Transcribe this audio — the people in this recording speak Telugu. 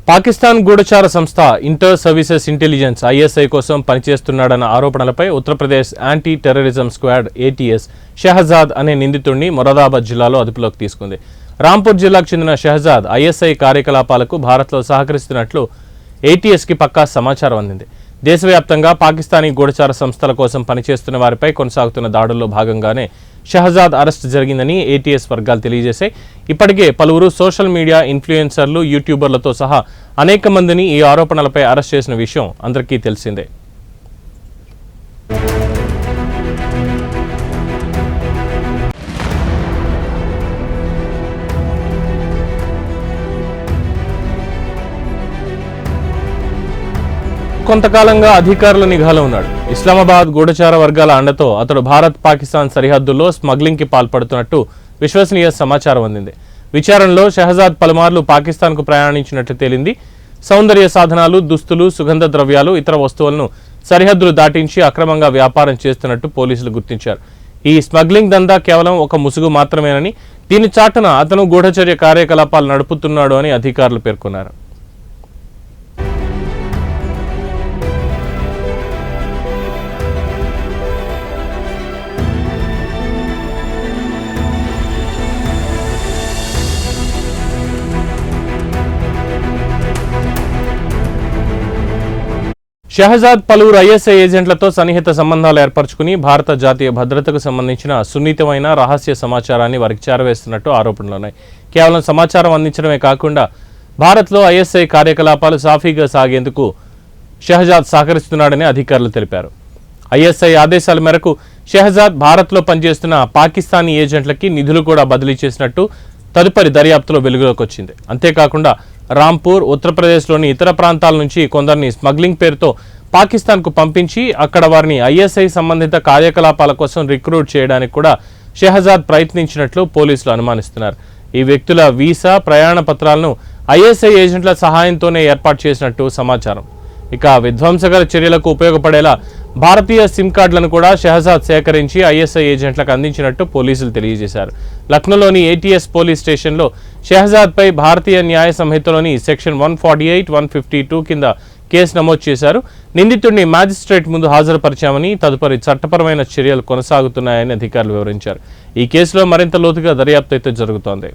పాకిస్తాన్ గూఢచార సంస్థ ఇంటర్ సర్వీసెస్ ఇంటెలిజెన్స్ ఐఎస్ఐ కోసం పనిచేస్తున్నాడన్న ఆరోపణలపై Uttar Pradesh anti terrorism squad ATS Shahzad అనే నిందితుడిని మొరాదాబాద్ జిల్లాలో అదుపులోకి తీసుకుంది. రాంపూర్ జిల్లాకు చెందిన షహజాద్ ఐఎస్ఐ కార్యకలాపాలకు భారత్లో సహకరిస్తున్నట్లు ఏటీఎస్కి పక్కా సమాచారం అందింది. దేశవ్యాప్తంగా పాకిస్తానీ గూఢచార సంస్థల కోసం పనిచేస్తున్న వారిపై కొనసాగుతున్న దాడుల్లో భాగంగానే షహజాద్ అరెస్ట్ జరిగిందని ఏటీఎస్ వర్గాలు తెలియజేశాయి. ఇప్పటికే పలువురు సోషల్ మీడియా ఇన్ఫ్లుయెన్సర్లు, యూట్యూబర్లతో సహా అనేక మందిని ఈ ఆరోపణలపై అరెస్ట్ చేసిన విషయం అందరికీ తెలిసిందే. కొంతకాలంగా అధికారుల నిఘాలో ఉన్నాడు. ఇస్లామాబాద్ గూఢచార వర్గాల అండతో అతడు భారత్ పాకిస్తాన్ సరిహద్దుల్లో స్మగ్లింగ్కి పాల్పడుతున్నట్టు విశ్వసనీయ సమాచారం అందింది. విచారణలో షహజాద్ పలుమార్లు పాకిస్తాన్కు ప్రయాణించినట్లు తేలింది. సౌందర్య సాధనాలు, దుస్తులు, సుగంధ ద్రవ్యాలు, ఇతర వస్తువులను సరిహద్దులు దాటించి అక్రమంగా వ్యాపారం చేస్తున్నట్టు పోలీసులు గుర్తించారు. ఈ స్మగ్లింగ్ దందా కేవలం ఒక ముసుగు మాత్రమేనని, దీని చాటున అతను గూఢచర్య కార్యకలాపాలు నడుపుతున్నాడు అని అధికారులు పేర్కొన్నారు. షహజాద్ పలువురు ఐఎస్ఐ ఏజెంట్లతో సన్నిహిత సంబంధాలు ఏర్పరచుకుని భారత జాతీయ భద్రతకు సంబంధించిన సున్నితమైన రహస్య సమాచారాన్ని వారికి చేరవేస్తున్నట్టు ఆరోపణలున్నాయి. కేవలం సమాచారం అందించడమే కాకుండా భారత్లో ఐఎస్ఐ కార్యకలాపాలు సాఫీగా సాగేందుకు షహజాద్ సహకరిస్తున్నాడని అధికారులు తెలిపారు. ఐఎస్ఐ ఆదేశాల మేరకు షహజాద్ భారత్లో పనిచేస్తున్న పాకిస్తానీ ఏజెంట్లకి నిధులు కూడా బదిలీ చేసినట్టు తదుపరి దర్యాప్తులో వెలుగులోకి వచ్చింది. అంతేకాకుండా రాంపూర్, ఉత్తరప్రదేశ్లోని ఇతర ప్రాంతాల నుంచి కొందరిని స్మగ్లింగ్ పేరుతో పాకిస్తాన్కు పంపించి అక్కడ వారిని ఐఎస్ఐ సంబంధిత కార్యకలాపాల కోసం రిక్రూట్ చేయడానికి కూడా షహజాద్ ప్రయత్నించినట్లు పోలీసులు అనుమానిస్తున్నారు. ఈ వ్యక్తుల వీసా, ప్రయాణ పత్రాలను ఐఎస్ఐ ఏజెంట్ల సహాయంతోనే ఏర్పాటు చేసినట్టు సమాచారం. ఇక విధ్వంసకర చర్యలకు ఉపయోగపడేలా భారతీయ సిమ్ కార్డులను కూడా షహజాద్ సేకరించి ఐఎస్ఐ ఏజెంట్లకు అందించినట్టు పోలీసులు తెలియజేశారు. లక్నోలోని ఏటీఎస్ పోలీస్ స్టేషన్లో షహజాద్పై భారతీయ న్యాయ సంహితలోని సెక్షన్ 148, 152 కింద కేసు నమోదు చేశారు. నిందితుడిని మ్యాజిస్ట్రేట్ ముందు హాజరుపరిచామని, తదుపరి చట్టపరమైన చర్యలు కొనసాగుతున్నాయని అధికారులు వివరించారు. ఈ కేసులో మరింత లోతుగా దర్యాప్తు అయితే జరుగుతోంది.